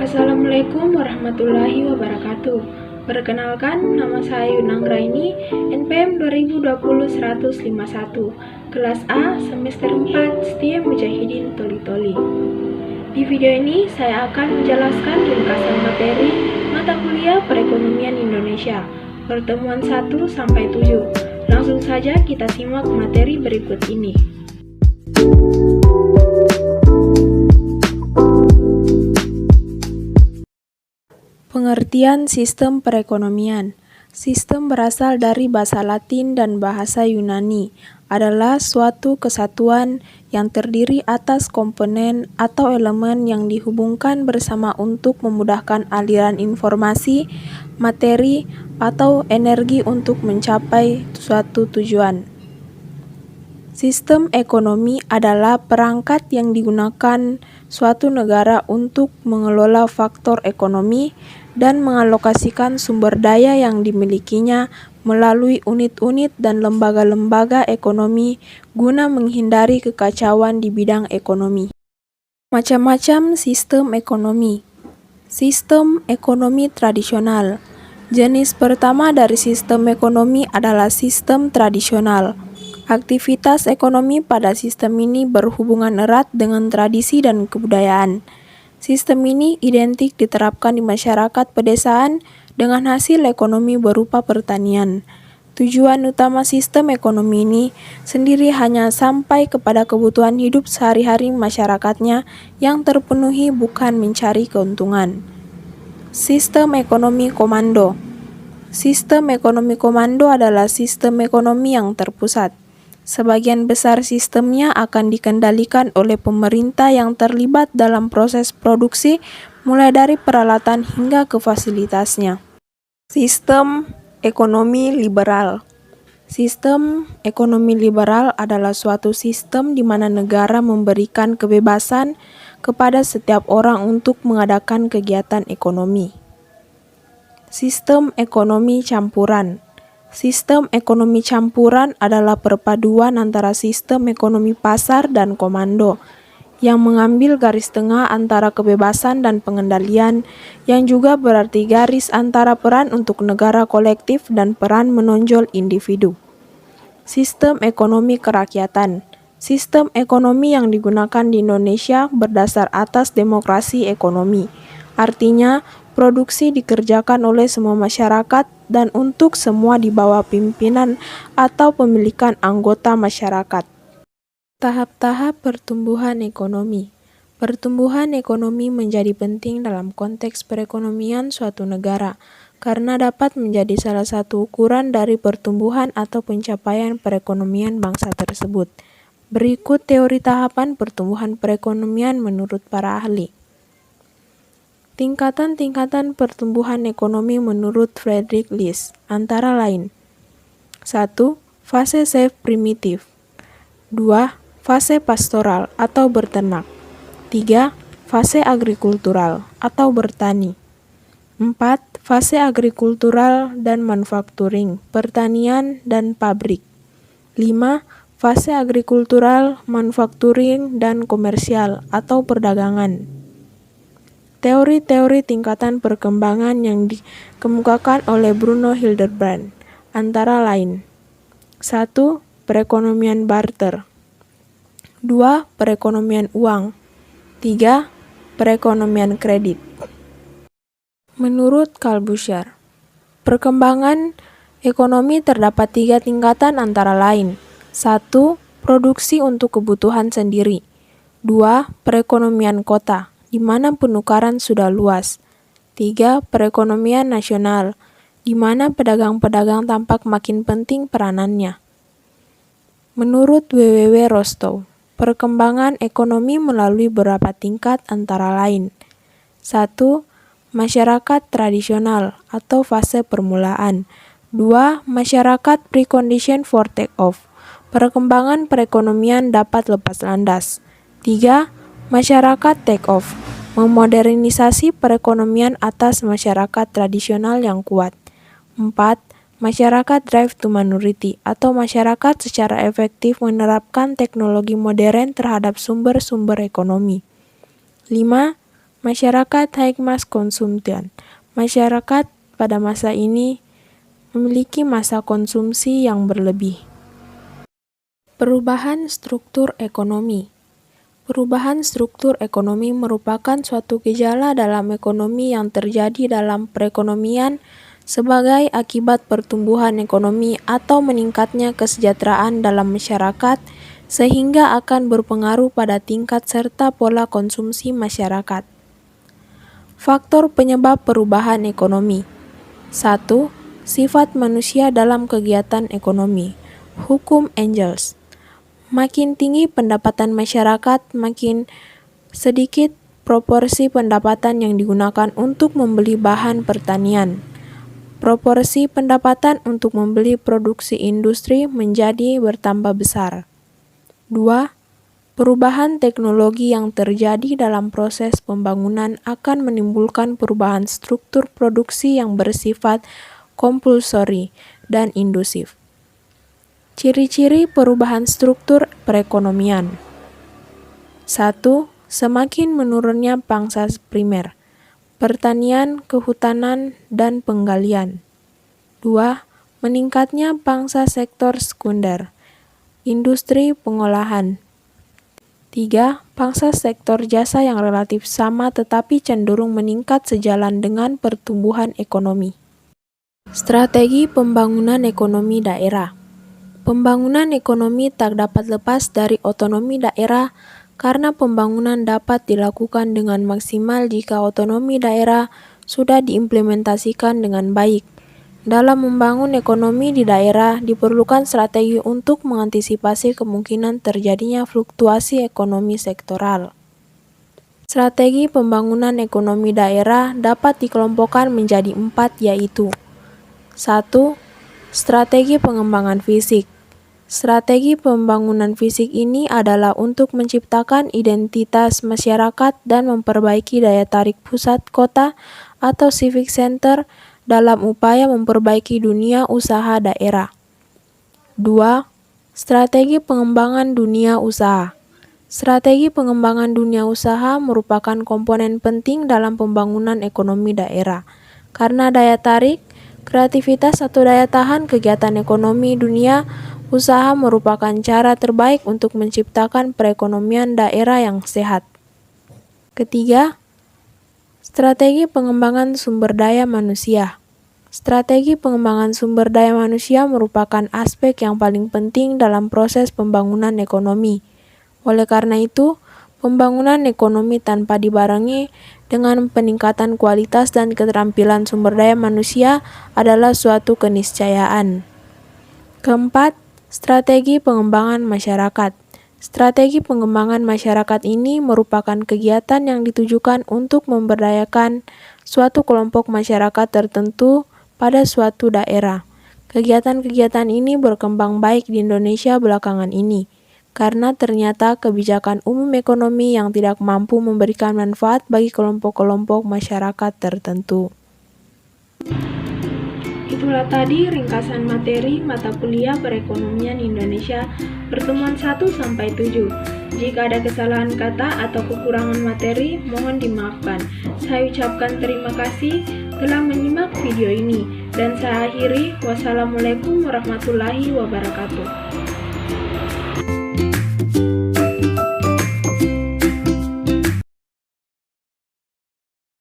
Assalamualaikum warahmatullahi wabarakatuh. Perkenalkan, nama saya Yunang Raini, NPM 2020-151, kelas A, semester 4, Setia Mujahidin Toli-Toli. Di video ini, saya akan menjelaskan ringkasan materi mata kuliah Perekonomian Indonesia, pertemuan 1-7. Langsung saja kita simak materi berikut ini. Pengertian sistem perekonomian. Sistem berasal dari bahasa Latin dan bahasa Yunani, adalah suatu kesatuan yang terdiri atas komponen atau elemen yang dihubungkan bersama untuk memudahkan aliran informasi, materi, atau energi untuk mencapai suatu tujuan. Sistem ekonomi adalah perangkat yang digunakan suatu negara untuk mengelola faktor ekonomi dan mengalokasikan sumber daya yang dimilikinya melalui unit-unit dan lembaga-lembaga ekonomi guna menghindari kekacauan di bidang ekonomi. Macam-macam sistem ekonomi. Sistem ekonomi tradisional. Jenis pertama dari sistem ekonomi adalah sistem tradisional. Aktivitas ekonomi pada sistem ini berhubungan erat dengan tradisi dan kebudayaan. Sistem ini identik diterapkan di masyarakat pedesaan dengan hasil ekonomi berupa pertanian. Tujuan utama sistem ekonomi ini sendiri hanya sampai kepada kebutuhan hidup sehari-hari masyarakatnya yang terpenuhi, bukan mencari keuntungan. Sistem ekonomi komando. Sistem ekonomi komando adalah sistem ekonomi yang terpusat. Sebagian besar sistemnya akan dikendalikan oleh pemerintah yang terlibat dalam proses produksi, mulai dari peralatan hingga ke fasilitasnya. Sistem ekonomi liberal. Sistem ekonomi liberal adalah suatu sistem di mana negara memberikan kebebasan kepada setiap orang untuk mengadakan kegiatan ekonomi. Sistem ekonomi campuran. Sistem ekonomi campuran adalah perpaduan antara sistem ekonomi pasar dan komando, yang mengambil garis tengah antara kebebasan dan pengendalian, yang juga berarti garis antara peran untuk negara kolektif dan peran menonjol individu. Sistem ekonomi kerakyatan. Sistem ekonomi yang digunakan di Indonesia berdasar atas demokrasi ekonomi. Artinya, produksi dikerjakan oleh semua masyarakat dan untuk semua di bawah pimpinan atau pemilikan anggota masyarakat. Tahap-tahap pertumbuhan ekonomi. Pertumbuhan ekonomi menjadi penting dalam konteks perekonomian suatu negara, karena dapat menjadi salah satu ukuran dari pertumbuhan atau pencapaian perekonomian bangsa tersebut. Berikut teori tahapan pertumbuhan perekonomian menurut para ahli. Tingkatan-tingkatan pertumbuhan ekonomi menurut Friedrich List antara lain: 1. Fase safe primitif. 2. Fase pastoral atau berternak. 3. Fase agrikultural atau bertani. 4. Fase agrikultural dan manufacturing, pertanian dan pabrik. 5. Fase agrikultural, manufacturing, dan komersial atau perdagangan. Teori-teori tingkatan perkembangan yang dikemukakan oleh Bruno Hildebrand antara lain: 1. Perekonomian barter. 2. Perekonomian uang. 3. Perekonomian kredit. Menurut Corbusier, perkembangan ekonomi terdapat 3 tingkatan antara lain: 1. Produksi untuk kebutuhan sendiri. 2. Perekonomian kota, di mana penukaran sudah luas. 3. Perekonomian nasional, di mana pedagang-pedagang tampak makin penting peranannya. Menurut W.W. Rostow, perkembangan ekonomi melalui beberapa tingkat antara lain: 1. Masyarakat tradisional atau fase permulaan. 2. Masyarakat precondition for take-off. Perkembangan perekonomian dapat lepas landas. 3. Masyarakat take-off, memodernisasi perekonomian atas masyarakat tradisional yang kuat. 4. Masyarakat drive to minority atau masyarakat secara efektif menerapkan teknologi modern terhadap sumber-sumber ekonomi. 5. Masyarakat Heimaskonsumtion. Masyarakat pada masa ini memiliki masa konsumsi yang berlebih. Perubahan struktur ekonomi. Perubahan struktur ekonomi merupakan suatu gejala dalam ekonomi yang terjadi dalam perekonomian sebagai akibat pertumbuhan ekonomi atau meningkatnya kesejahteraan dalam masyarakat sehingga akan berpengaruh pada tingkat serta pola konsumsi masyarakat. Faktor penyebab perubahan ekonomi. 1. Sifat manusia dalam kegiatan ekonomi. Hukum Engels. Makin tinggi pendapatan masyarakat, makin sedikit proporsi pendapatan yang digunakan untuk membeli bahan pertanian. Proporsi pendapatan untuk membeli produksi industri menjadi bertambah besar. 2. Perubahan teknologi yang terjadi dalam proses pembangunan akan menimbulkan perubahan struktur produksi yang bersifat kompulsori dan indusif. Ciri-ciri perubahan struktur perekonomian. 1. Semakin menurunnya pangsa primer, pertanian, kehutanan, dan penggalian. 2. Meningkatnya pangsa sektor sekunder, industri pengolahan. 3. Pangsa sektor jasa yang relatif sama tetapi cenderung meningkat sejalan dengan pertumbuhan ekonomi. Strategi pembangunan ekonomi daerah. Pembangunan ekonomi tak dapat lepas dari otonomi daerah karena pembangunan dapat dilakukan dengan maksimal jika otonomi daerah sudah diimplementasikan dengan baik. Dalam membangun ekonomi di daerah, diperlukan strategi untuk mengantisipasi kemungkinan terjadinya fluktuasi ekonomi sektoral. Strategi pembangunan ekonomi daerah dapat dikelompokkan menjadi 4 yaitu 1. Strategi pengembangan fisik. Strategi pembangunan fisik ini adalah untuk menciptakan identitas masyarakat dan memperbaiki daya tarik pusat kota atau civic center dalam upaya memperbaiki dunia usaha daerah. 2. Strategi pengembangan dunia usaha. Strategi pengembangan dunia usaha merupakan komponen penting dalam pembangunan ekonomi daerah, karena daya tarik, kreativitas atau daya tahan kegiatan ekonomi dunia usaha merupakan cara terbaik untuk menciptakan perekonomian daerah yang sehat. Ketiga, strategi pengembangan sumber daya manusia. Strategi pengembangan sumber daya manusia merupakan aspek yang paling penting dalam proses pembangunan ekonomi. Oleh karena itu, pembangunan ekonomi tanpa dibarengi dengan peningkatan kualitas dan keterampilan sumber daya manusia adalah suatu keniscayaan. Keempat, strategi pengembangan masyarakat. Strategi pengembangan masyarakat ini merupakan kegiatan yang ditujukan untuk memberdayakan suatu kelompok masyarakat tertentu pada suatu daerah. Kegiatan-kegiatan ini berkembang baik di Indonesia belakangan ini, karena ternyata kebijakan umum ekonomi yang tidak mampu memberikan manfaat bagi kelompok-kelompok masyarakat tertentu. Itulah tadi ringkasan materi mata kuliah perekonomian Indonesia pertemuan 1-7. Jika ada kesalahan kata atau kekurangan materi, mohon dimaafkan. Saya ucapkan terima kasih telah menyimak video ini, dan saya akhiri. Wassalamualaikum warahmatullahi wabarakatuh.